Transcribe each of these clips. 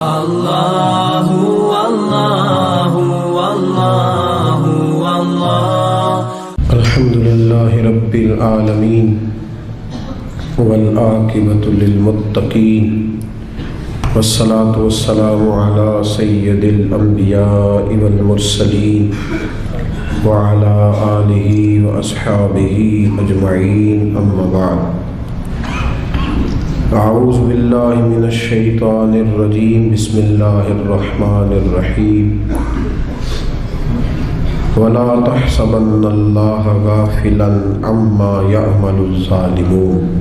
اللہ اللہ اللہ اللہ الحمدللہ رب العالمین والعاقبۃ للمتقین والصلاة والسلام علی سید الانبیاء والمرسلین وعلی آلہ واصحابہ اجمعین اما بعد اعوذ باللہ من الشیطان الرجیم بسم اللہ الرحمن الرحیم ولا تحسبن اللہ غافلا عما يعمل الظالمون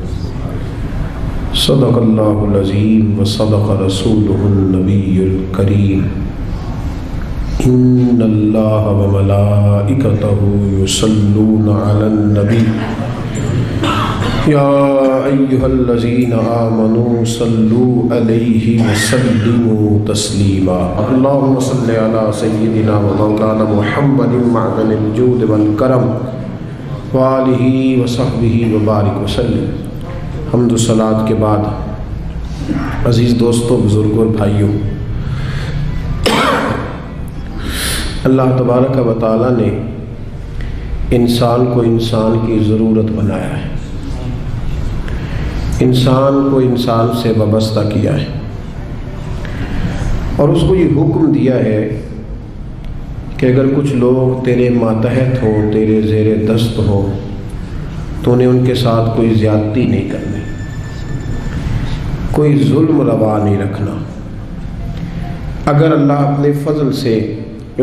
صدق اللہ العظیم وصدق رسولہ النبی الکریم ان اللہ وملائکتہ یصلون علی النبی یا ایہا الذین آمنوا صلوا علیہ وسلموا تسلیما اللہم صلی علی سیدنا و مولانا محمد معدن الجود والکرم وآلہ وصحبہ وبارک وسلم۔ حمد و صلاۃ کے بعد عزیز دوستوں، بزرگوں، بھائیوں، اللہ تبارک و تعالیٰ نے انسان کو انسان کی ضرورت بنایا ہے، انسان کو انسان سے وابستہ کیا ہے اور اس کو یہ حکم دیا ہے کہ اگر کچھ لوگ تیرے ماتحت ہوں، تیرے زیر دست ہوں، تو انہیں ان کے ساتھ کوئی زیادتی نہیں کرنی، کوئی ظلم روا نہیں رکھنا۔ اگر اللہ اپنے فضل سے،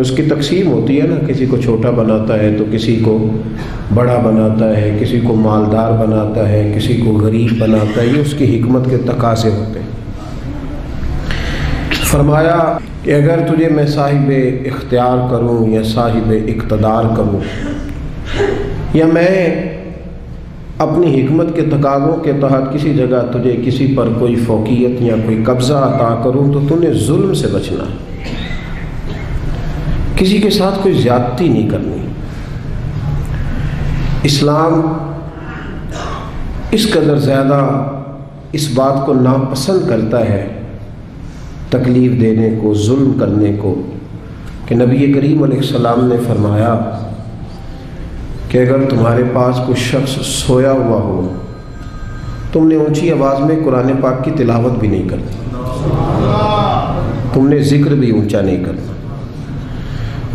اس کی تقسیم ہوتی ہے نا، کسی کو چھوٹا بناتا ہے تو کسی کو بڑا بناتا ہے، کسی کو مالدار بناتا ہے، کسی کو غریب بناتا ہے، یہ اس کی حکمت کے تقاضے ہوتے ہیں۔ فرمایا کہ اگر تجھے میں صاحب اختیار کروں یا صاحب اقتدار کروں، یا میں اپنی حکمت کے تقاضوں کے تحت کسی جگہ تجھے کسی پر کوئی فوقیت یا کوئی قبضہ عطا کروں، تو تُو نے ظلم سے بچنا ہے، کسی کے ساتھ کوئی زیادتی نہیں کرنی۔ اسلام اس قدر زیادہ اس بات کو ناپسند کرتا ہے، تکلیف دینے کو، ظلم کرنے کو، کہ نبی کریم علیہ السلام نے فرمایا کہ اگر تمہارے پاس کوئی شخص سویا ہوا ہو، تم نے اونچی آواز میں قرآن پاک کی تلاوت بھی نہیں کرنی، تم نے ذکر بھی اونچا نہیں کرنا،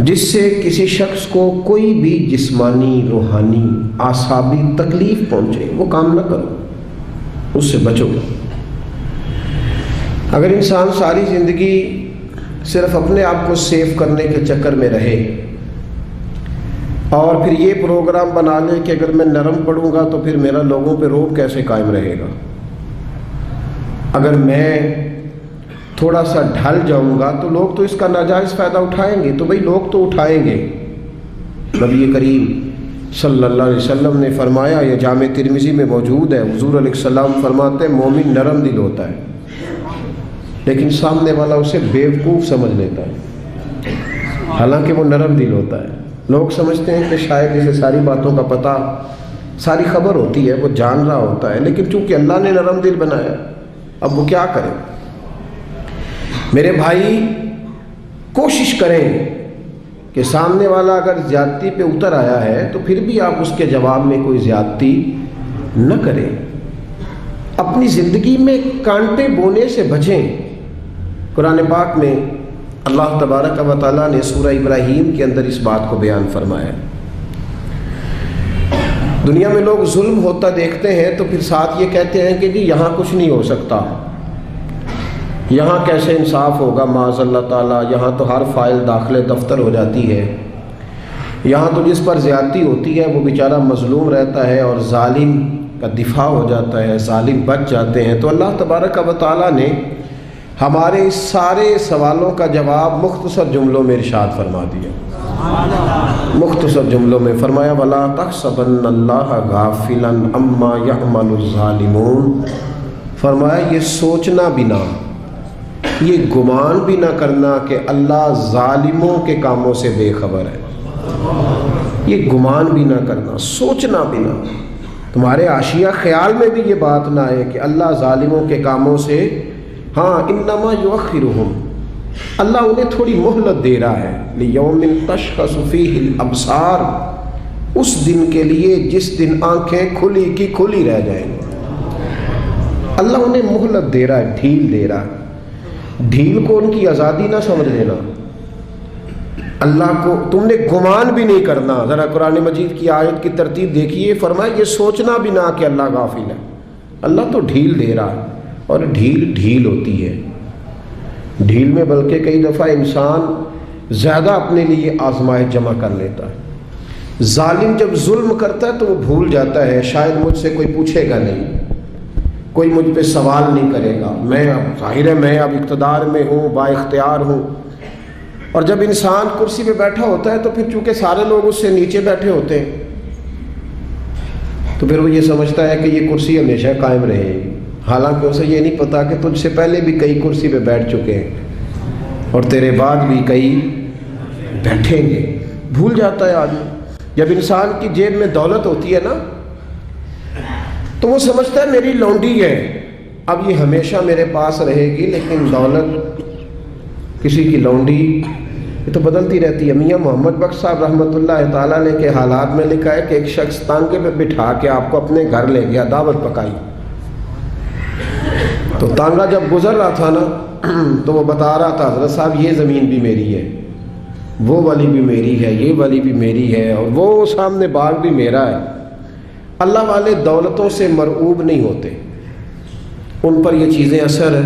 جس سے کسی شخص کو کوئی بھی جسمانی، روحانی، اعصابی تکلیف پہنچے، وہ کام نہ کرو، اس سے بچو۔ اگر انسان ساری زندگی صرف اپنے آپ کو سیف کرنے کے چکر میں رہے اور پھر یہ پروگرام بنا لے کہ اگر میں نرم پڑوں گا تو پھر میرا لوگوں پہ رعب کیسے قائم رہے گا، اگر میں تھوڑا سا ڈھل جاؤں گا تو لوگ تو اس کا ناجائز فائدہ اٹھائیں گے، تو بھئی لوگ تو اٹھائیں گے۔ نبی کریم صلی اللہ علیہ وسلم نے فرمایا، یہ جامع ترمذی میں موجود ہے، حضور علیہ السلام فرماتے ہیں مومن نرم دل ہوتا ہے، لیکن سامنے والا اسے بیوقوف سمجھ لیتا ہے، حالانکہ وہ نرم دل ہوتا ہے۔ لوگ سمجھتے ہیں کہ شاید اسے ساری باتوں کا پتہ، ساری خبر ہوتی ہے، وہ جان رہا ہوتا ہے، لیکن چونکہ اللہ نے نرم دل بنایا، اب وہ کیا کرے؟ میرے بھائی، کوشش کریں کہ سامنے والا اگر زیادتی پہ اتر آیا ہے تو پھر بھی آپ اس کے جواب میں کوئی زیادتی نہ کریں، اپنی زندگی میں کانٹے بونے سے بچیں۔ قرآن پاک میں اللہ تبارک و تعالیٰ نے سورہ ابراہیم کے اندر اس بات کو بیان فرمایا۔ دنیا میں لوگ ظلم ہوتا دیکھتے ہیں تو پھر ساتھ یہ کہتے ہیں کہ جی یہاں کچھ نہیں ہو سکتا، یہاں کیسے انصاف ہوگا، معاذ اللہ تعالیٰ، یہاں تو ہر فائل داخل دفتر ہو جاتی ہے، یہاں تو جس پر زیادتی ہوتی ہے وہ بیچارہ مظلوم رہتا ہے اور ظالم کا دفاع ہو جاتا ہے، ظالم بچ جاتے ہیں۔ تو اللہ تبارک و تعالیٰ نے ہمارے اس سارے سوالوں کا جواب مختصر جملوں میں ارشاد فرما دیا، مختصر جملوں میں فرمایا، وَلَا تَحْسَبَنَّ اللَّهَ غَافِلًا عَمَّا يَعْمَلُ الظَّالِمُونَ۔ فرمایا یہ سوچنا بھی نہ، یہ گمان بھی نہ کرنا کہ اللہ ظالموں کے کاموں سے بے خبر ہے، یہ گمان بھی نہ کرنا، سوچنا بھی نہ، تمہارے عاشیہ خیال میں بھی یہ بات نہ آئے کہ اللہ ظالموں کے کاموں سے ہاں انما یؤخرہم، اللہ انہیں تھوڑی مہلت دے رہا ہے، لیوم تشخص فیہ الابصار، اس دن کے لیے جس دن آنکھیں کھلی کی کھلی رہ جائیں گی۔ اللہ انہیں مہلت دے رہا ہے، ڈھیل دے رہا ہے۔ ڈھیل کو ان کی آزادی نہ سمجھ لینا، اللہ کو تم نے گمان بھی نہیں کرنا۔ ذرا قرآن مجید کی آیت کی ترتیب دیکھیے، فرمایا یہ سوچنا بھی نہ کہ اللہ غافل ہے، اللہ تو ڈھیل دے رہا ہے، اور ڈھیل ہوتی ہے۔ ڈھیل میں بلکہ کئی دفعہ انسان زیادہ اپنے لیے آزمائش جمع کر لیتا ہے۔ ظالم جب ظلم کرتا ہے تو وہ بھول جاتا ہے شاید مجھ سے کوئی پوچھے گا نہیں، کوئی مجھ پہ سوال نہیں کرے گا، میں اب ظاہر ہے میں اب اقتدار میں ہوں، با اختیار ہوں۔ اور جب انسان کرسی پہ بیٹھا ہوتا ہے تو پھر چونکہ سارے لوگ اس سے نیچے بیٹھے ہوتے ہیں تو پھر وہ یہ سمجھتا ہے کہ یہ کرسی ہمیشہ قائم رہے گی، حالانکہ اسے یہ نہیں پتا کہ تجھ سے پہلے بھی کئی کرسی پہ بیٹھ چکے ہیں اور تیرے بعد بھی کئی بیٹھیں گے۔ بھول جاتا ہے آدمی۔ جب انسان کی جیب میں دولت ہوتی ہے نا تو وہ سمجھتا ہے میری لونڈی ہے، اب یہ ہمیشہ میرے پاس رہے گی، لیکن دولت کسی کی لونڈی یہ تو بدلتی رہتی ہے۔ میاں محمد بخش صاحب رحمۃ اللہ تعالیٰ نے کے حالات میں لکھا ہے کہ ایک شخص تانگے پہ بٹھا کے آپ کو اپنے گھر لے گیا، دعوت پکائی، تو تانگا جب گزر رہا تھا نا تو وہ بتا رہا تھا حضرت صاحب یہ زمین بھی میری ہے، وہ والی بھی میری ہے، یہ والی بھی میری ہے، اور وہ سامنے باغ بھی میرا ہے۔ اللہ والے دولتوں سے مرعوب نہیں ہوتے، ان پر یہ چیزیں اثر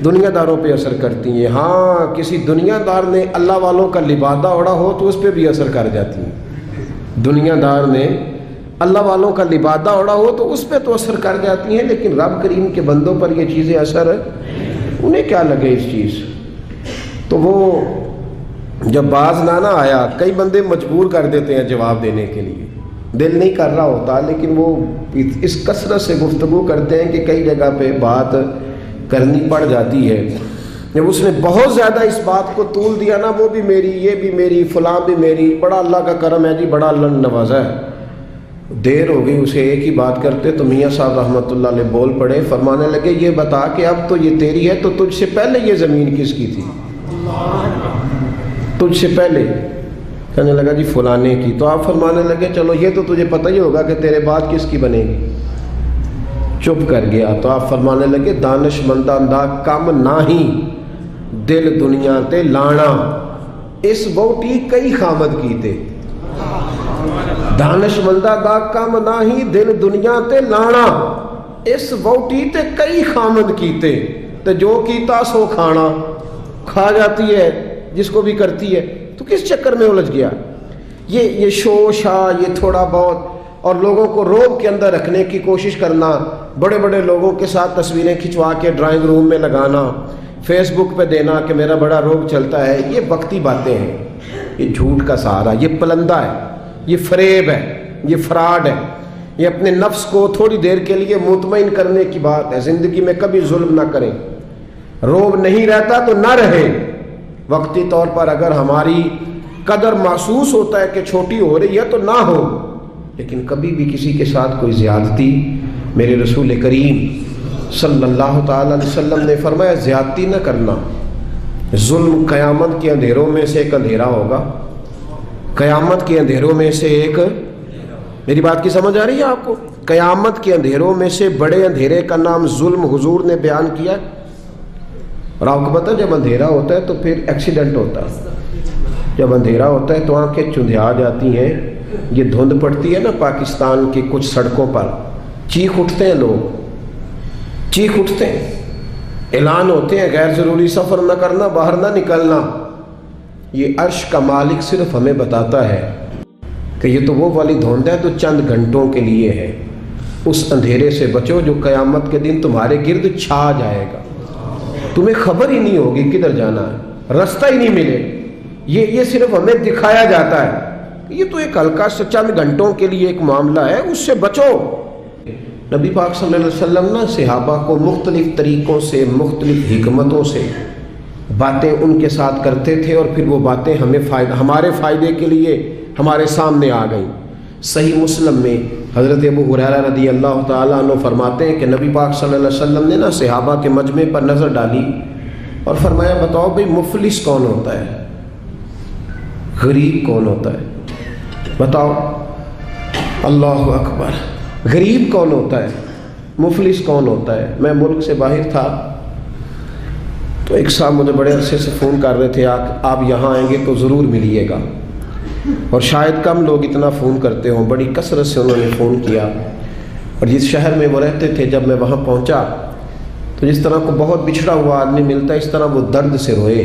دنیا داروں پہ اثر کرتی ہیں۔ ہاں کسی دنیا دار نے اللہ والوں کا لبادہ اوڑا ہو تو اس پہ بھی اثر کر جاتی ہیں، دنیا دار نے اللہ والوں کا لبادہ اوڑا ہو تو اس پہ تو اثر کر جاتی ہیں، لیکن رب کریم کے بندوں پر یہ چیزیں اثر انہیں کیا لگے اس چیز۔ تو وہ جب باز نہ آیا، کئی بندے مجبور کر دیتے ہیں جواب دینے کے لیے، دل نہیں کر رہا ہوتا، لیکن وہ اس کثرت سے گفتگو کرتے ہیں کہ کئی جگہ پہ بات کرنی پڑ جاتی ہے۔ جب اس نے بہت زیادہ اس بات کو طول دیا نا، وہ بھی میری، یہ بھی میری، فلاں بھی میری، بڑا اللہ کا کرم ہے جی، بڑا اللہ نے نوازا ہے، دیر ہو گئی اسے ایک ہی بات کرتے تو میاں صاحب رحمۃ اللہ علیہ بول پڑے، فرمانے لگے یہ بتا کہ اب تو یہ تیری ہے، تو تجھ سے پہلے یہ زمین کس کی تھی؟ تجھ سے پہلے؟ کہنے لگا جی فلانے کی۔ تو آپ فرمانے لگے چلو یہ تو تجھے پتہ ہی ہوگا کہ تیرے بعد کس کی بنے گی۔ چپ کر گیا۔ تو آپ فرمانے لگے دانش مندہ دا کم نہ ہی دل دنیا تے لانا، اس ووٹی کئی خامد کیتے۔ دانش مندہ دا کم نہ ہی دل دنیا تے لانا، اس ووٹی تے کئی خامد کیتے۔ تو جو کیتا سو کھانا، کھا جاتی ہے جس کو بھی کرتی ہے، تو کس چکر میں الجھ گیا؟ یہ شوشا، یہ تھوڑا بہت، اور لوگوں کو روب کے اندر رکھنے کی کوشش کرنا، بڑے بڑے لوگوں کے ساتھ تصویریں کھنچوا کے ڈرائنگ روم میں لگانا، فیس بک پہ دینا کہ میرا بڑا روب چلتا ہے، یہ وقتی باتیں ہیں، یہ جھوٹ کا سہارا، یہ پلندہ ہے، یہ فریب ہے، یہ فراڈ ہے، یہ اپنے نفس کو تھوڑی دیر کے لیے مطمئن کرنے کی بات ہے۔ زندگی میں کبھی ظلم نہ کریں، روب نہیں رہتا تو نہ رہے۔ وقتی طور پر اگر ہماری قدر محسوس ہوتا ہے کہ چھوٹی ہو رہی ہے تو نہ ہو، لیکن کبھی بھی کسی کے ساتھ کوئی زیادتی، میرے رسول کریم صلی اللہ تعالی علیہ وسلم نے فرمایا زیادتی نہ کرنا۔ ظلم قیامت کے اندھیروں میں سے ایک اندھیرا ہوگا، قیامت کے اندھیروں میں سے ایک، میری بات کی سمجھ آ رہی ہے آپ کو؟ قیامت کے اندھیروں میں سے بڑے اندھیرے کا نام ظلم حضور نے بیان کیا۔ اور آپ کو پتہ جب اندھیرا ہوتا ہے تو پھر ایکسیڈنٹ ہوتا ہے، جب اندھیرا ہوتا ہے تو آنکھیں چندھیا جاتی ہیں، یہ دھند پڑتی ہے نا پاکستان کی کچھ سڑکوں پر، چیخ اٹھتے ہیں لوگ، چیخ اٹھتے ہیں، اعلان ہوتے ہیں غیر ضروری سفر نہ کرنا، باہر نہ نکلنا۔ یہ عرش کا مالک صرف ہمیں بتاتا ہے کہ یہ تو وہ والی دھند ہے تو چند گھنٹوں کے لیے ہے، اس اندھیرے سے بچو جو قیامت کے دن تمہارے گرد چھا جائے گا، تمہیں خبر ہی نہیں ہوگی کدھر جانا ہے، رستہ ہی نہیں ملے۔ یہ صرف ہمیں دکھایا جاتا ہے، یہ تو ایک ہلکا سا چند گھنٹوں کے لیے ایک معاملہ ہے، اس سے بچو۔ نبی پاک صلی اللہ علیہ وسلم نے صحابہ کو مختلف طریقوں سے، مختلف حکمتوں سے باتیں ان کے ساتھ کرتے تھے، اور پھر وہ باتیں ہمارے فائدے کے لیے ہمارے سامنے آ گئیں۔ صحیح مسلم میں حضرت ابو ہریرہ رضی اللہ تعالیٰ عنہ فرماتے ہیں کہ نبی پاک صلی اللہ علیہ وسلم نے صحابہ کے مجمع پر نظر ڈالی اور فرمایا بتاؤ بھئی مفلس کون ہوتا ہے، غریب کون ہوتا ہے؟ بتاؤ، اللہ اکبر، غریب کون ہوتا ہے، مفلس کون ہوتا ہے؟ میں ملک سے باہر تھا تو ایک صاحب مجھے بڑے عرصے سے فون کر رہے تھے آپ یہاں آئیں گے تو ضرور ملیے گا، اور شاید کم لوگ اتنا فون کرتے ہوں، بڑی کثرت سے انہوں نے فون کیا، اور جس شہر میں وہ رہتے تھے جب میں وہاں پہنچا تو جس طرح کو بہت بچھڑا ہوا آدمی ملتا ہے اس طرح وہ درد سے روئے۔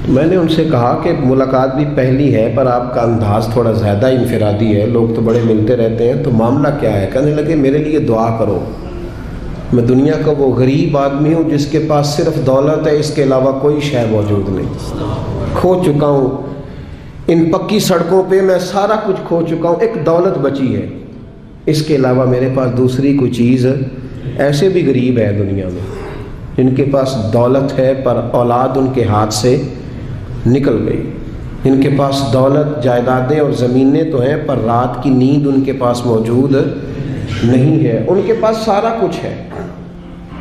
تو میں نے ان سے کہا کہ ملاقات بھی پہلی ہے پر آپ کا انداز تھوڑا زیادہ انفرادی ہے، لوگ تو بڑے ملتے رہتے ہیں، تو معاملہ کیا ہے؟ کہنے لگے میرے لیے دعا کرو، میں دنیا کا وہ غریب آدمی ہوں جس کے پاس صرف دولت ہے، اس کے علاوہ کوئی شے موجود نہیں، کھو چکا ہوں، ان پکی سڑکوں پہ میں سارا کچھ کھو چکا ہوں، ایک دولت بچی ہے، اس کے علاوہ میرے پاس دوسری کوئی چیز ہے۔ ایسے بھی غریب ہے دنیا میں جن کے پاس دولت ہے پر اولاد ان کے ہاتھ سے نکل گئی، جن کے پاس دولت جائیدادیں اور زمینیں تو ہیں پر رات کی نیند ان کے پاس موجود نہیں ہے۔ ان کے پاس سارا کچھ ہے،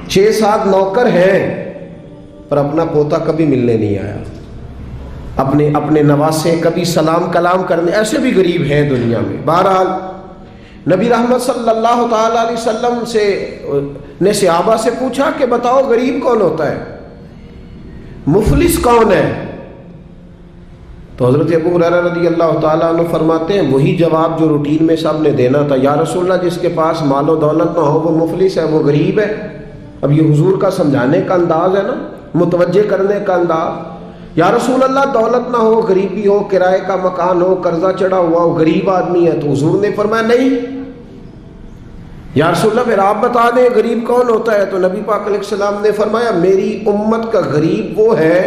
6-7 نوکر ہیں پر اپنا پوتا کبھی ملنے نہیں آیا، اپنے نواسے کبھی سلام کلام کرنے، ایسے بھی غریب ہیں دنیا میں۔ بہرحال نبی رحمت صلی اللہ تعالیٰ علیہ وسلم نے صحابہ سے پوچھا کہ بتاؤ غریب کون ہوتا ہے، مفلس کون ہے؟ تو حضرت ابو ہریرہ رضی اللہ تعالیٰ عنہ فرماتے ہیں وہی جواب جو روٹین میں سب نے دینا تھا، یا رسول اللہ جس کے پاس مال و دولت نہ ہو وہ مفلس ہے، وہ غریب ہے۔ اب یہ حضور کا سمجھانے کا انداز ہے نا، متوجہ کرنے کا انداز۔ یا رسول اللہ دولت نہ ہو، غریبی ہو، کرائے کا مکان ہو، قرضہ چڑھا ہوا ہو، غریب آدمی ہے، تو حضور نے فرمایا نہیں، یا رسول اللہ پھر آپ بتا دیں غریب کون ہوتا ہے؟ تو نبی پاک علیہ السلام نے فرمایا میری امت کا غریب وہ ہے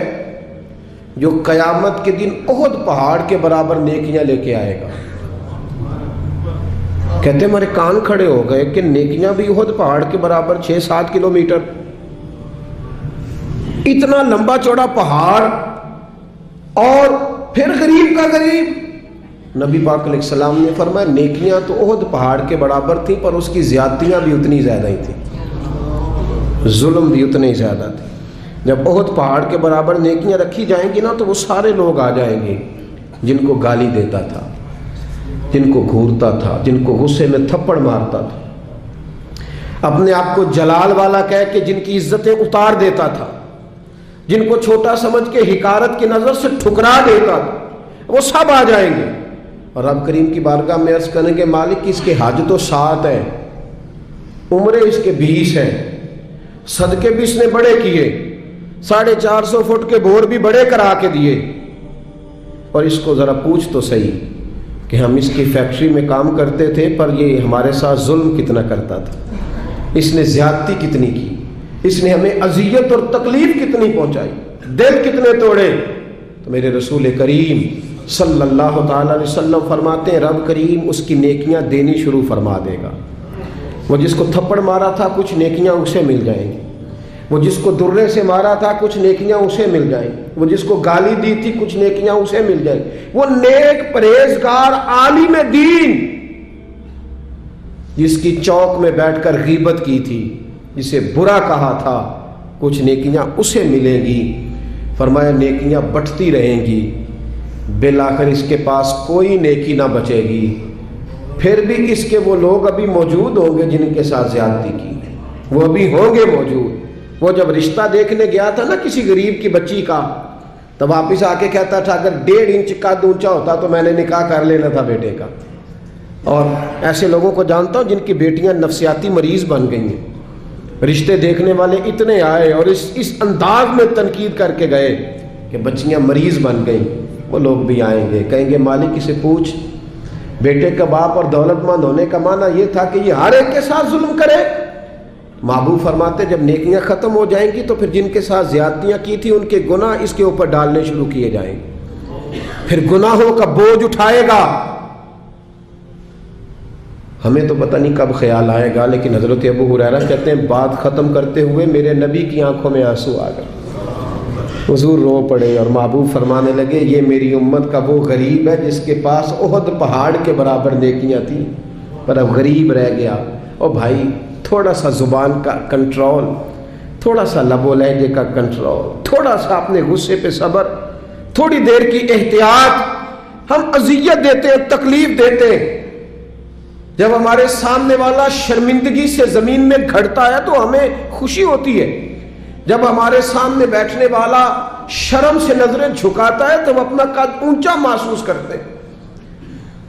جو قیامت کے دن احد پہاڑ کے برابر نیکیاں لے کے آئے گا۔ کہتے ہمارے کان کھڑے ہو گئے کہ نیکیاں بھی احد پہاڑ کے برابر، 6-7 کلومیٹر، اتنا لمبا چوڑا پہاڑ، اور پھر غریب کا غریب۔ نبی پاک علیہ السلام نے فرمایا نیکیاں تو احد پہاڑ کے برابر تھیں پر اس کی زیادتیاں بھی اتنی زیادہ ہی تھیں، ظلم بھی اتنے ہی زیادہ تھے۔ جب احد پہاڑ کے برابر نیکیاں رکھی جائیں گی نا تو وہ سارے لوگ آ جائیں گے جن کو گالی دیتا تھا، جن کو گھورتا تھا، جن کو غصے میں تھپڑ مارتا تھا، اپنے آپ کو جلال والا کہہ کے جن کی عزتیں اتار دیتا تھا، جن کو چھوٹا سمجھ کے حقارت کی نظر سے ٹھکرا دیتا تھا، وہ سب آ جائیں گے اور رب کریم کی بارگاہ میں عرض کریں گے مالک اس کے حج تو 7 ہے، عمرے اس کے 20 ہیں، صدقے بھی اس نے بڑے کیے، 450 فٹ کے بور بھی بڑے کرا کے دیے، اور اس کو ذرا پوچھ تو صحیح کہ ہم اس کی فیکٹری میں کام کرتے تھے پر یہ ہمارے ساتھ ظلم کتنا کرتا تھا، اس نے زیادتی کتنی کی، اس نے ہمیں اذیت اور تکلیف کتنی پہنچائی، دل کتنے توڑے۔ تو میرے رسول کریم صلی اللہ تعالیٰ علیہ وسلم فرماتے ہیں رب کریم اس کی نیکیاں دینی شروع فرما دے گا۔ وہ جس کو تھپڑ مارا تھا کچھ نیکیاں اسے مل جائیں گی، وہ جس کو درے سے مارا تھا کچھ نیکیاں اسے مل جائیں گی، وہ جس کو گالی دی تھی کچھ نیکیاں اسے مل جائیں گی، وہ نیک پرہیزگار عالم دین جس کی چوک میں بیٹھ کر غیبت کی تھی، جسے برا کہا تھا، کچھ نیکیاں اسے ملیں گی۔ فرمایا نیکیاں بٹتی رہیں گی، بالآخر اس کے پاس کوئی نیکی نہ بچے گی، پھر بھی اس کے وہ لوگ ابھی موجود ہوں گے جن کے ساتھ زیادتی کی، وہ ابھی ہوں گے موجود۔ وہ جب رشتہ دیکھنے گیا تھا نا کسی غریب کی بچی کا، تو واپس آ کے کہتا تھا اگر 1.5 انچ قد اونچا ہوتا تو میں نے نکاح کر لینا تھا بیٹے کا۔ اور ایسے لوگوں کو جانتا ہوں جن کی بیٹیاں نفسیاتی مریض بن گئی ہیں، رشتے دیکھنے والے اتنے آئے اور اس انداز میں تنقید کر کے گئے کہ بچیاں مریض بن گئیں۔ وہ لوگ بھی آئیں گے کہیں گے مالک اسے پوچھ، بیٹے کا باپ اور دولت مند ہونے کا معنی یہ تھا کہ یہ ہر ایک کے ساتھ ظلم کرے؟ محبوب فرماتے جب نیکیاں ختم ہو جائیں گی تو پھر جن کے ساتھ زیادتیاں کی تھی ان کے گناہ اس کے اوپر ڈالنے شروع کیے جائیں گے، پھر گناہوں کا بوجھ اٹھائے گا۔ ہمیں تو پتہ نہیں کب خیال آئے گا، لیکن حضرت ابو ہریرہ کہتے ہیں بات ختم کرتے ہوئے میرے نبی کی آنکھوں میں آنسو آ گئے۔ حضور رو پڑے اور محبوب فرمانے لگے یہ میری امت کا وہ غریب ہے جس کے پاس احد پہاڑ کے برابر نیکیاں تھیں پر اب غریب رہ گیا۔ اور بھائی تھوڑا سا زبان کا کنٹرول، تھوڑا سا لب و لہجے کا کنٹرول، تھوڑا سا اپنے غصے پہ صبر، تھوڑی دیر کی احتیاط۔ ہم اذیت دیتے ہیں، تکلیف دیتے ہیں۔ جب ہمارے سامنے والا شرمندگی سے زمین میں گھڑتا ہے تو ہمیں خوشی ہوتی ہے، جب ہمارے سامنے بیٹھنے والا شرم سے نظریں جھکاتا ہے تو ہم اپنا قد اونچا محسوس کرتے ہیں۔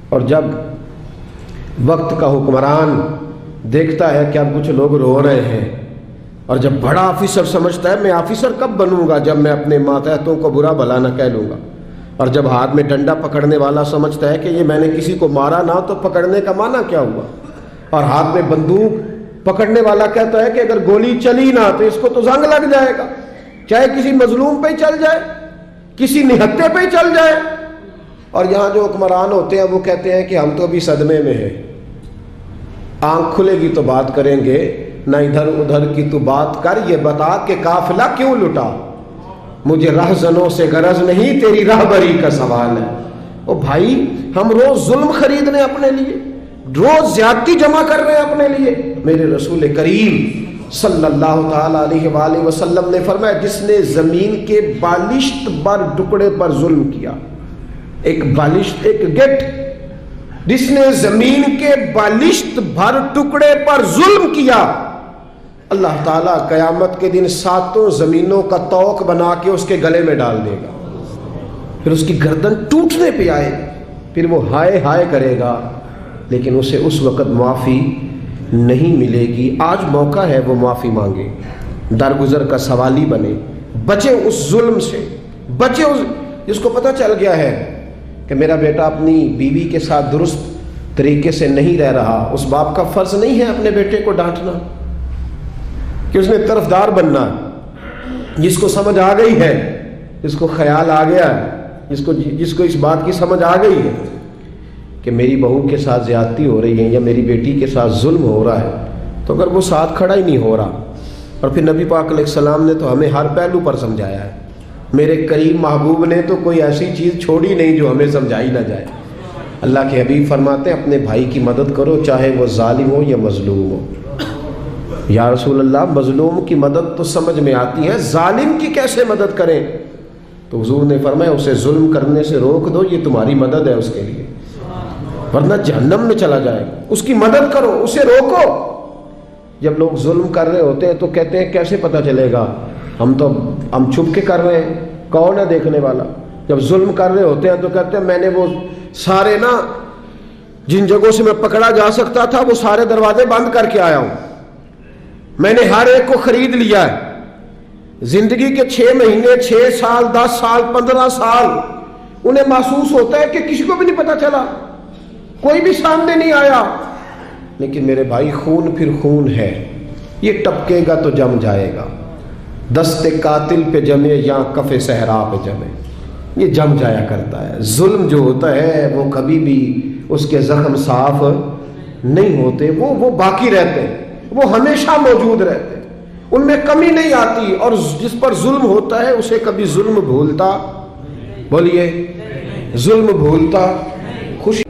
اور جب وقت کا حکمران دیکھتا ہے کہ اب کچھ لوگ رو رہے ہیں، اور جب بڑا آفیسر سمجھتا ہے میں آفیسر کب بنوں گا جب میں اپنے ماتحتوں کو برا بھلا نہ کہہ لوں گا، اور جب ہاتھ میں ڈنڈا پکڑنے والا سمجھتا ہے کہ یہ میں نے کسی کو مارا نہ تو پکڑنے کا معنی کیا ہوا، اور ہاتھ میں بندوق پکڑنے والا کہتا ہے کہ اگر گولی چلی نہ تو اس کو تو زنگ لگ جائے گا، چاہے کسی مظلوم پہ ہی چل جائے، کسی نہتے پہ ہی چل جائے۔ اور یہاں جو حکمران ہوتے ہیں وہ کہتے ہیں کہ ہم تو ابھی صدمے میں ہیں، آنکھ کھلے گی تو بات کریں گے، نہ ادھر ادھر کی تو بات کر، یہ بتا کہ قافلہ کیوں لٹا، مجھے رہزنوں سے غرض نہیں تیری راہبری کا سوال ہے۔ او بھائی ہم روز ظلم خرید رہے ہیں اپنے لیے، روز زیادتی جمع کر رہے ہیں اپنے لیے۔ میرے رسول کریم صلی اللہ تعالی علیہ وآلہ وسلم نے فرمایا جس نے زمین کے بالشت بر ٹکڑے پر ظلم کیا، ایک بالشت ایک گٹ، جس نے زمین کے بالشت بھر ٹکڑے پر ظلم کیا، اللہ تعالیٰ قیامت کے دن 7 زمینوں کا توق بنا کے اس کے گلے میں ڈال دے گا، پھر اس کی گردن ٹوٹنے پہ آئے، پھر وہ ہائے ہائے کرے گا، لیکن اسے اس وقت معافی نہیں ملے گی۔ آج موقع ہے وہ معافی مانگے، درگزر کا سوالی بنے، بچے اس ظلم سے، بچے اس جس کو پتہ چل گیا ہے کہ میرا بیٹا اپنی بیوی کے ساتھ درست طریقے سے نہیں رہ رہا، اس باپ کا فرض نہیں ہے اپنے بیٹے کو ڈانٹنا کہ اس نے طرفدار بننا۔ جس کو سمجھ آ گئی ہے، جس کو خیال آ گیا ہے، جس کو اس بات کی سمجھ آ گئی ہے کہ میری بہو کے ساتھ زیادتی ہو رہی ہے یا میری بیٹی کے ساتھ ظلم ہو رہا ہے، تو اگر وہ ساتھ کھڑا ہی نہیں ہو رہا، اور پھر نبی پاک علیہ السلام نے تو ہمیں ہر پہلو پر سمجھایا ہے، میرے کریم محبوب نے تو کوئی ایسی چیز چھوڑی نہیں جو ہمیں سمجھائی نہ جائے۔ اللہ کے حبیب فرماتے ہیں اپنے بھائی کی مدد کرو چاہے وہ ظالم ہو یا مظلوم ہو۔ یا رسول اللہ مظلوم کی مدد تو سمجھ میں آتی ہے، ظالم کی کیسے مدد کریں؟ تو حضور نے فرمایا اسے ظلم کرنے سے روک دو، یہ تمہاری مدد ہے اس کے لیے، ورنہ جہنم میں چلا جائے گا۔ اس کی مدد کرو، اسے روکو۔ جب لوگ ظلم کر رہے ہوتے ہیں تو کہتے ہیں کیسے پتہ چلے گا، ہم چھپ کے کر رہے ہیں، کون ہے دیکھنے والا؟ جب ظلم کر رہے ہوتے ہیں تو کہتے ہیں میں نے وہ سارے جن جگہوں سے میں پکڑا جا سکتا تھا وہ سارے دروازے بند کر کے آیا ہوں، میں نے ہر ایک کو خرید لیا ہے۔ زندگی کے 6 مہینے، 6 سال، 10 سال، 15 سال انہیں محسوس ہوتا ہے کہ کسی کو بھی نہیں پتہ چلا، کوئی بھی سامنے نہیں آیا، لیکن میرے بھائی خون پھر خون ہے، یہ ٹپکے گا تو جم جائے گا، دست قاتل پہ جمے یا کف صحرا پہ جمے، یہ جم جایا کرتا ہے۔ ظلم جو ہوتا ہے وہ کبھی بھی اس کے زخم صاف نہیں ہوتے، وہ باقی رہتے ہیں، وہ ہمیشہ موجود رہتے ہیں، ان میں کمی نہیں آتی، اور جس پر ظلم ہوتا ہے اسے کبھی ظلم بھولتا، بولیے ظلم بھولتا خوشی۔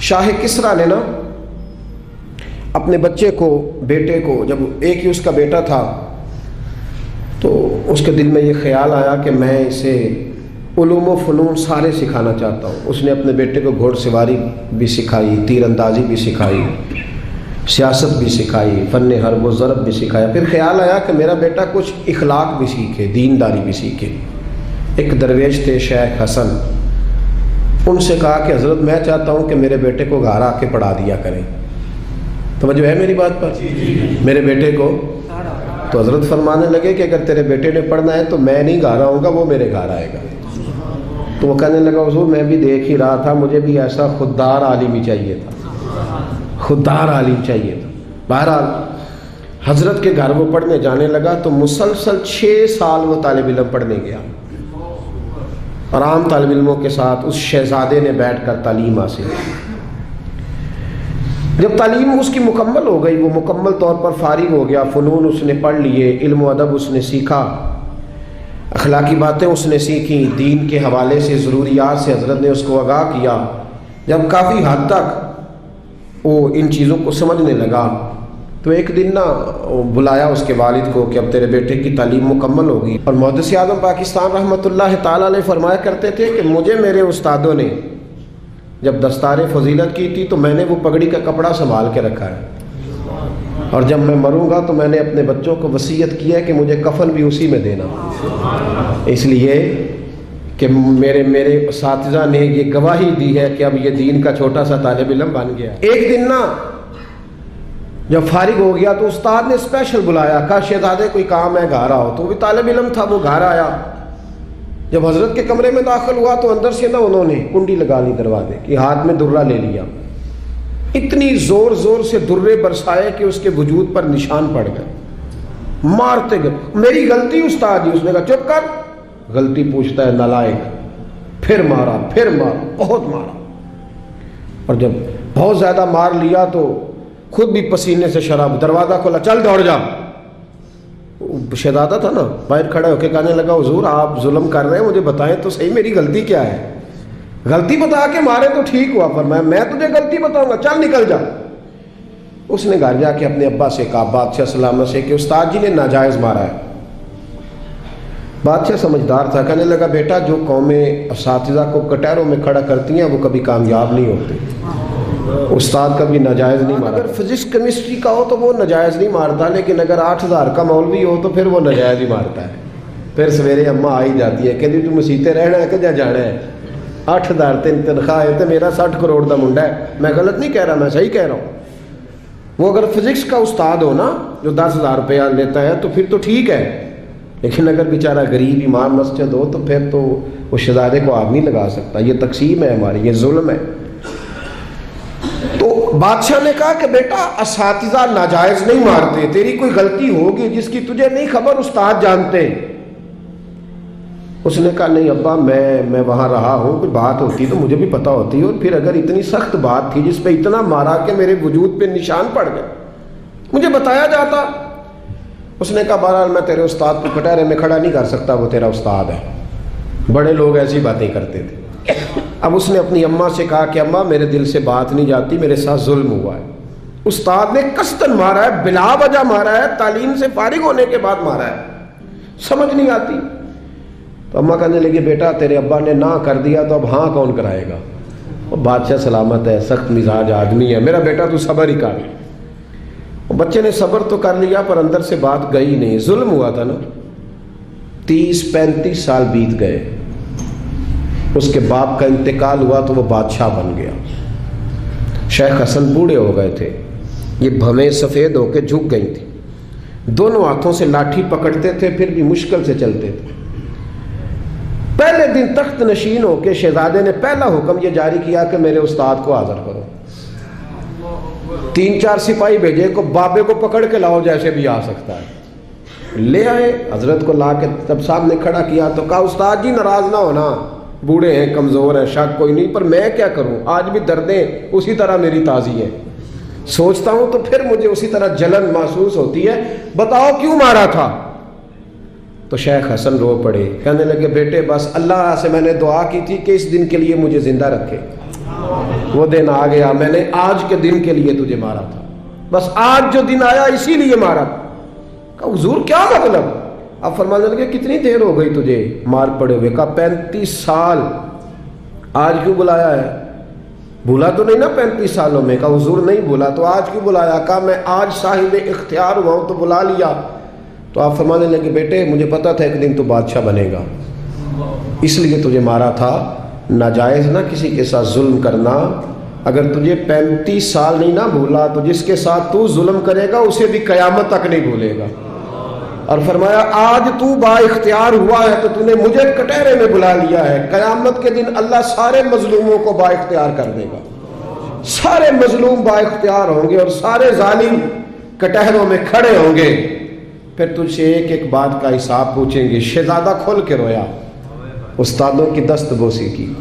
شاہ کسریٰ نے اپنے بچے کو، بیٹے کو، جب ایک ہی اس کا بیٹا تھا تو اس کے دل میں یہ خیال آیا کہ میں اسے علوم و فنون سارے سکھانا چاہتا ہوں۔ اس نے اپنے بیٹے کو گھوڑ سواری بھی سکھائی، تیر اندازی بھی سکھائی، سیاست بھی سکھائی، فن حرب و ضرب بھی سکھایا۔ پھر خیال آیا کہ میرا بیٹا کچھ اخلاق بھی سیکھے، دینداری بھی سیکھے۔ ایک درویش تھے شیخ حسن، ان سے کہا کہ حضرت میں چاہتا ہوں کہ میرے بیٹے کو گھر آ کے پڑھا دیا کریں۔ توجہ ہے میری بات پر؟ میرے بیٹے کو تو حضرت فرمانے لگے کہ اگر تیرے بیٹے نے پڑھنا ہے تو میں نہیں گھر آؤں گا، وہ میرے گھر آئے گا۔ تو وہ کہنے لگا حضور میں بھی دیکھ ہی رہا تھا، مجھے بھی ایسا خوددار عالم ہی چاہیے تھا، خوددار عالم چاہیے تھا۔ بہرحال حضرت کے گھر وہ پڑھنے جانے لگا تو مسلسل 6 سال وہ طالب علم پڑھنے گیا، اور عام طالب علموں کے ساتھ اس شہزادے نے بیٹھ کر تعلیم حاصل کی۔ جب تعلیم اس کی مکمل ہو گئی، وہ مکمل طور پر فارغ ہو گیا، فنون اس نے پڑھ لیے، علم و ادب اس نے سیکھا، اخلاقی باتیں اس نے سیکھی، دین کے حوالے سے ضروریات سے حضرت نے اس کو آگاہ کیا۔ جب کافی حد تک وہ ان چیزوں کو سمجھنے لگا تو ایک دن نا بلایا اس کے والد کو کہ اب تیرے بیٹے کی تعلیم مکمل ہوگی۔ اور محدث اعظم پاکستان رحمۃ اللہ تعالیٰ علیہ فرمایا کرتے تھے کہ مجھے میرے استادوں نے جب دستار فضیلت کی تھی تو میں نے وہ پگڑی کا کپڑا سنبھال کے رکھا ہے، اور جب میں مروں گا تو میں نے اپنے بچوں کو وصیت کی ہے کہ مجھے کفن بھی اسی میں دینا، اس لیے کہ میرے اساتذہ نے یہ گواہی دی ہے کہ اب یہ دین کا چھوٹا سا طالب علم بن گیا۔ ایک دن نا جب فارغ ہو گیا تو استاد نے اسپیشل بلایا، کہا شہزادے کوئی کام ہے گھر آؤ، تو وہ بھی طالب علم تھا، وہ گھر آیا۔ جب حضرت کے کمرے میں داخل ہوا تو اندر سے نا انہوں نے کنڈی لگا لی دروازے کی، ہاتھ میں درہ لے لیا، اتنی زور زور سے درے برسائے کہ اس کے وجود پر نشان پڑ گئے، مارتے گئے۔ میری غلطی استاد جی، اس نے کہا چپ کر، غلطی پوچھتا ہے نالائق، پھر مارا، بہت مارا، اور جب بہت زیادہ مار لیا تو خود بھی پسینے سے شراب، دروازہ کھولا، چل دوڑ جا۔ شہزادہ تھا نا، باہر کھڑا ہو کے کہنے لگا حضور آپ ظلم کر رہے ہیں، مجھے بتائیں تو صحیح میری غلطی کیا ہے؟ غلطی بتا کے مارے تو ٹھیک ہوا، فرمایا میں تجھے غلطی بتاؤں گا، چل نکل جا۔ اس نے گھر جا کے اپنے ابا سے کہا، بادشاہ سلامت سے، کہ استاد جی نے ناجائز مارا ہے۔ بادشاہ سمجھدار تھا، کہنے لگا بیٹا جو قومیں اساتذہ کو کٹہروں میں کھڑا کرتی ہیں وہ کبھی کامیاب نہیں ہوتی، استاد کبھی ناجائز نہیں مارا۔ اگر فزکس کیمسٹری کا ہو تو وہ ناجائز نہیں مارتا، لیکن اگر 8000 کا مولوی ہو تو پھر وہ ناجائز ہی مارتا ہے۔ پھر سویرے اماں آئی جاتی ہے کہ تو مسیتے رہنا ہے کہ جا جانا ہے، 8000 تنخواہ ہے تو میرا 60 کروڑ کا منڈا ہے۔ میں غلط نہیں کہہ رہا، میں صحیح کہہ رہا ہوں۔ وہ اگر فزکس کا استاد ہو نا جو 10,000 روپیہ لیتا ہے تو پھر تو ٹھیک ہے، لیکن اگر بیچارہ غریب امام مسجد ہو تو پھر تو وہ شہزادے کو آگ نہیں لگا سکتا۔ یہ تقسیم ہے ہماری، یہ ظلم ہے۔ تو بادشاہ نے کہا کہ بیٹا اساتذہ ناجائز نہیں مارتے، تیری کوئی غلطی ہوگی جس کی تجھے نہیں خبر، استاد جانتے۔ اس نے کہا نہیں ابا، میں وہاں رہا ہوں، کوئی بات ہوتی تو مجھے بھی پتہ ہوتی، اور پھر اگر اتنی سخت بات تھی جس پہ اتنا مارا کہ میرے وجود پہ نشان پڑ گئے، مجھے بتایا جاتا۔ اس نے کہا بہرحال میں تیرے استاد کو کٹہرے میں کھڑا نہیں کر سکتا، وہ تیرا استاد ہے، بڑے لوگ ایسی باتیں کرتے تھے۔ اب اس نے اپنی اماں سے کہا کہ اماں میرے دل سے بات نہیں جاتی، میرے ساتھ ظلم ہوا ہے، استاد نے قصداً مارا ہے، بلا وجہ مارا ہے، تعلیم سے فارغ ہونے کے بعد مارا ہے، سمجھ نہیں آتی۔ تو اماں کہنے لگی بیٹا تیرے ابا نے نہ کر دیا تو اب ہاں کون کرائے گا؟ اور بادشاہ سلامت ہے، سخت مزاج آدمی ہے، میرا بیٹا تو صبر ہی کر۔ بچے نے صبر تو کر لیا پر اندر سے بات گئی نہیں، ظلم ہوا تھا نا۔ 30-35 سال بیت گئے، اس کے باپ کا انتقال ہوا تو وہ بادشاہ بن گیا۔ شیخ حسن بوڑھے ہو گئے تھے، یہ بھویں سفید ہو کے جھک گئی تھی، دونوں ہاتھوں سے لاٹھی پکڑتے تھے پھر بھی مشکل سے چلتے تھے۔ پہلے دن تخت نشین ہو کے شہزادے نے پہلا حکم یہ جاری کیا کہ میرے استاد کو حاضر کرو۔ 3-4 سپاہی بھیجے کو بابے کو پکڑ کے لاؤ جیسے بھی آ سکتا ہے، لے آئے۔ حضرت کو لا کے جب سامنے کھڑا کیا تو کہا استاد جی ناراض نہ ہونا، بوڑھے ہیں کمزور ہیں شک کوئی نہیں، پر میں کیا کروں، آج بھی دردیں اسی طرح میری تازی ہیں، سوچتا ہوں تو پھر مجھے اسی طرح جلن محسوس ہوتی ہے، بتاؤ کیوں مارا تھا؟ تو شیخ حسن رو پڑے، کہنے لگے بیٹے بس اللہ سے میں نے دعا کی تھی کہ اس دن کے لیے مجھے زندہ رکھے، وہ دن آ گیا، میں نے آج کے دن کے لیے تجھے مارا تھا، بس آج جو دن آیا اسی لیے مارا تھا۔ کہا حضور کیا مطلب؟ اب فرمانے لگے کتنی دیر ہو گئی تجھے مار پڑے ہوئے؟ کہا 35 سال۔ آج کیوں بلایا ہے؟ بھولا تو نہیں نا 35 سالوں میں؟ کہا حضور نہیں بھولا، تو آج کیوں بلایا؟ کہا میں آج صاحب اختیار ہوا ہوں تو بلا لیا۔ تو آپ فرمانے لگے بیٹے مجھے پتا تھا ایک دن تو بادشاہ بنے گا، اس لیے تجھے مارا تھا۔ ناجائز نہ کسی کے ساتھ ظلم کرنا، اگر تجھے 35 سال نہیں نہ بھولا تو جس کے ساتھ تو ظلم کرے گا اسے بھی قیامت تک نہیں بھولے گا۔ اور فرمایا آج تو با اختیار ہوا ہے تو نے مجھے کٹہرے میں بلا لیا ہے، قیامت کے دن اللہ سارے مظلوموں کو با اختیار کر دے گا، سارے مظلوم با اختیار ہوں گے اور سارے ظالم کٹہروں میں کھڑے ہوں گے، پھر تجھ سے ایک ایک بات کا حساب پوچھیں گے۔ شہزادہ کھل کے رویا، استادوں کی دست بوسی کی،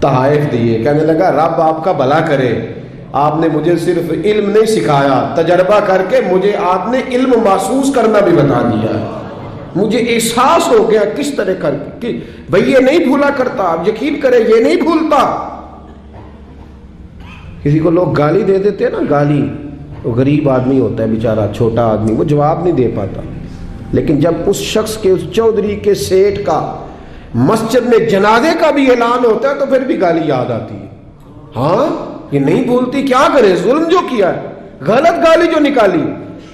تحائف دیے، کہنے لگا رب آپ کا بھلا کرے، آپ نے مجھے صرف علم نہیں سکھایا، تجربہ کر کے مجھے آپ نے علم محسوس کرنا بھی بتا دیا ہے۔ مجھے احساس ہو گیا کس طرح کر کہ بھئی یہ نہیں بھولا کرتا، آپ یقین کریں یہ نہیں بھولتا۔ کسی کو لوگ گالی دے دیتے ہیں نا، گالی، وہ غریب آدمی ہوتا ہے بیچارہ، چھوٹا آدمی، وہ جواب نہیں دے پاتا، لیکن جب اس شخص کے، اس چودھری کے، سیٹھ کا مسجد میں جنازے کا بھی اعلان ہوتا ہے تو پھر بھی گالی یاد آتی ہے۔ ہاں یہ نہیں بھولتی، کیا کرے، ظلم جو کیا ہے، غلط گالی جو نکالی،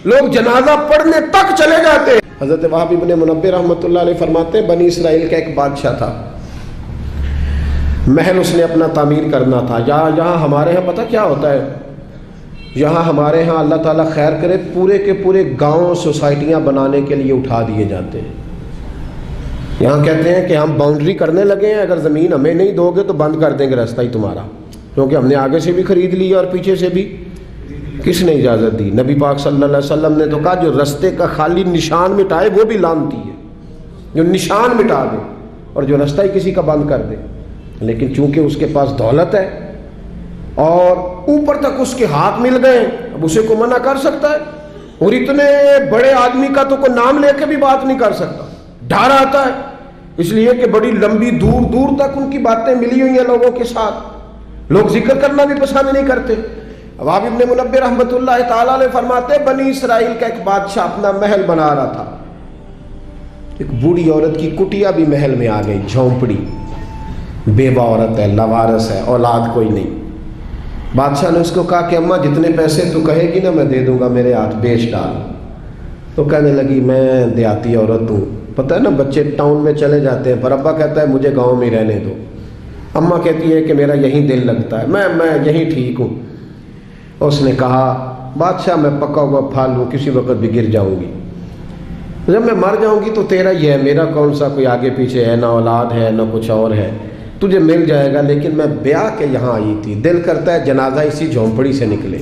لوگ جنازہ پڑھنے تک چلے جاتے ہیں۔ حضرت وہب ابن منبہ رحمۃ اللہ علیہ فرماتے ہیں بنی اسرائیل کا ایک بادشاہ تھا، محل اس نے اپنا تعمیر کرنا تھا۔ یہاں ہمارے ہاں پتہ کیا ہوتا ہے، یہاں ہمارے ہاں اللہ تعالیٰ خیر کرے پورے کے پورے گاؤں سوسائٹیاں بنانے کے لیے اٹھا دیے جاتے ہیں۔ یہاں کہتے ہیں کہ ہم باؤنڈری کرنے لگے ہیں، اگر زمین ہمیں نہیں دو گے تو بند کر دیں گے راستہ ہی تمہارا، کیونکہ ہم نے آگے سے بھی خرید لیا اور پیچھے سے بھی۔ کس نے اجازت دی؟ نبی پاک صلی اللہ علیہ وسلم نے تو کہا جو رستے کا خالی نشان مٹائے وہ بھی لعنتی ہے، جو نشان مٹا دے اور جو رستہ ہی کسی کا بند کر دے۔ لیکن چونکہ اس کے پاس دولت ہے اور اوپر تک اس کے ہاتھ مل گئے، اب اسے کو منع کر سکتا ہے؟ اور اتنے بڑے آدمی کا تو کوئی نام لے کے بھی بات نہیں کر سکتا، ڈر آتا ہے، اس لیے کہ بڑی لمبی دور دور تک ان کی باتیں ملی ہوئی ہیں لوگوں کے ساتھ، لوگ ذکر کرنا بھی پسند نہیں کرتے۔ وہب ابن منبہ رحمۃ اللہ تعالیٰ علیہ فرماتے ہیں بنی اسرائیل کا ایک بادشاہ اپنا محل بنا رہا تھا، ایک بوڑھی عورت کی کٹیا بھی محل میں آ گئی، جھونپڑی، بیوہ عورت ہے، لاوارث ہے، اولاد کوئی نہیں۔ بادشاہ نے اس کو کہا کہ اماں جتنے پیسے تو کہے گی نا میں دے دوں گا، میرے ہاتھ بیچ ڈال۔ تو کہنے لگی میں دیہاتی عورت ہوں، پتہ ہے نا بچے ٹاؤن میں چلے جاتے ہیں پر ابا کہتا ہے مجھے گاؤں میں رہنے دو، اماں کہتی ہے کہ میرا یہیں دل لگتا ہے، میں یہیں ٹھیک ہوں۔ اس نے کہا بادشاہ میں پکا ہوا پھل ہوں، کسی وقت بھی گر جاؤں گی، جب میں مر جاؤں گی تو تیرا ہی ہے، میرا کون سا کوئی آگے پیچھے ہے، نہ اولاد ہے نہ کچھ اور ہے، تجھے مل جائے گا، لیکن میں بیاہ کے یہاں آئی تھی، دل کرتا ہے جنازہ اسی جھونپڑی سے نکلے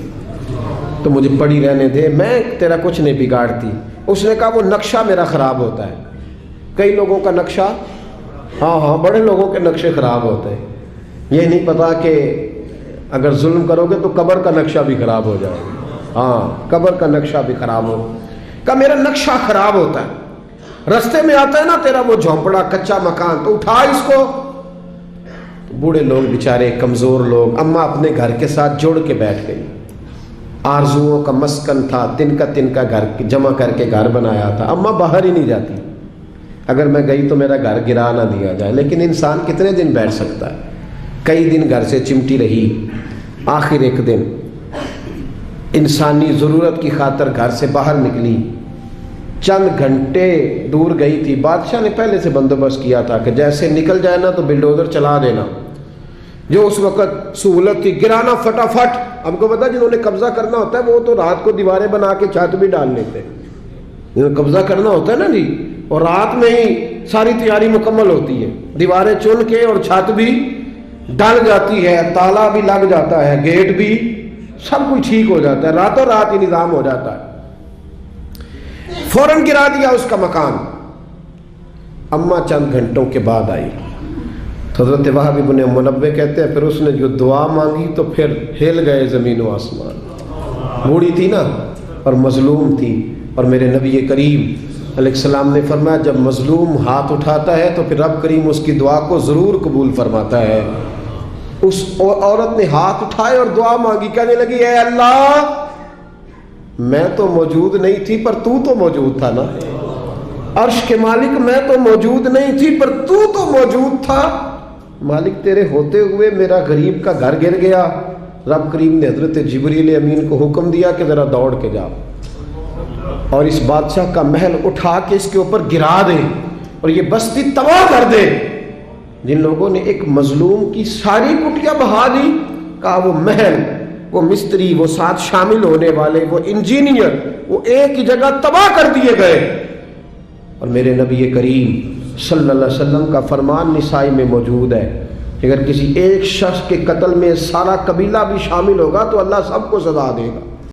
تو مجھے پڑی رہنے دے، میں تیرا کچھ نہیں بگاڑتی۔ اس نے کہا وہ نقشہ میرا خراب ہوتا ہے، کئی لوگوں کا نقشہ، ہاں بڑے لوگوں کے نقشے خراب ہوتے ہیں، یہ نہیں پتا کہ اگر ظلم کرو گے تو قبر کا نقشہ بھی خراب ہو جائے گا، ہاں قبر کا نقشہ بھی خراب ہو، کہ میرا نقشہ خراب ہوتا ہے، رستے میں آتا ہے نا تیرا وہ جھونپڑا کچا مکان تو اٹھا اس کو۔ تو بوڑھے لوگ بیچارے کمزور لوگ، اماں اپنے گھر کے ساتھ جوڑ کے بیٹھ گئی، آرزوؤں کا مسکن تھا، تن کا گھر جمع کر کے گھر بنایا تھا، اماں باہر ہی نہیں جاتی، اگر میں گئی تو میرا گھر گرا نہ دیا جائے، لیکن انسان کتنے دن بیٹھ سکتا ہے، کئی دن گھر سے چمٹی رہی، آخر ایک دن انسانی ضرورت کی خاطر گھر سے باہر نکلی، چند گھنٹے دور گئی تھی، بادشاہ نے پہلے سے بندوبست کیا تھا کہ جیسے نکل جائے نا تو بلڈوزر چلا دینا، جو اس وقت سہولت تھی، گرانا فٹافٹ۔ ہم کو پتا جنہوں نے قبضہ کرنا ہوتا ہے وہ تو رات کو دیواریں بنا کے چھت بھی ڈال لیتے ہیں، جنہوں نے قبضہ کرنا ہوتا ہے نا جی، اور رات میں ہی ساری تیاری مکمل ہوتی ہے، دیواریں چن کے اور چھت بھی ڈل جاتی ہے، تالا بھی لگ جاتا ہے، گیٹ بھی، سب کچھ ٹھیک ہو جاتا ہے، راتوں رات ہی نظام ہو جاتا ہے، فوراً گرا دیا اس کا مکان۔ اماں چند گھنٹوں کے بعد آئی، حضرت وہب ابن منبہ کہتے ہیں پھر اس نے جو دعا مانگی تو پھر ہل گئے زمین و آسمان، بوڑھی تھی نا اور مظلوم تھی، اور میرے نبی کریم علیہ السلام نے فرمایا جب مظلوم ہاتھ اٹھاتا ہے تو پھر رب کریم اس کی دعا کو ضرور قبول فرماتا ہے۔ اس عورت نے ہاتھ اٹھائے اور دعا مانگی، کہنے لگی اے اللہ میں تو موجود نہیں تھی پر تو موجود تھا نا، عرش کے مالک میں تو موجود نہیں تھی پر تو موجود تھا، مالک تیرے ہوتے ہوئے میرا غریب کا گھر گر گیا، رب کریم نے حضرت جبریل امین کو حکم دیا کہ ذرا دوڑ کے جاؤ اور اس بادشاہ کا محل اٹھا کے اس کے اوپر گرا دے اور یہ بستی تباہ کر دے۔ جن لوگوں نے ایک مظلوم کی ساری کٹیاں بہا دی، کہا وہ محل، وہ مستری، وہ ساتھ شامل ہونے والے، وہ انجینئر، وہ ایک ہی جگہ تباہ کر دیے گئے۔ اور میرے نبی کریم صلی اللہ علیہ وسلم کا فرمان نسائی میں موجود ہے، اگر کسی ایک شخص کے قتل میں سارا قبیلہ بھی شامل ہوگا تو اللہ سب کو سزا دے گا۔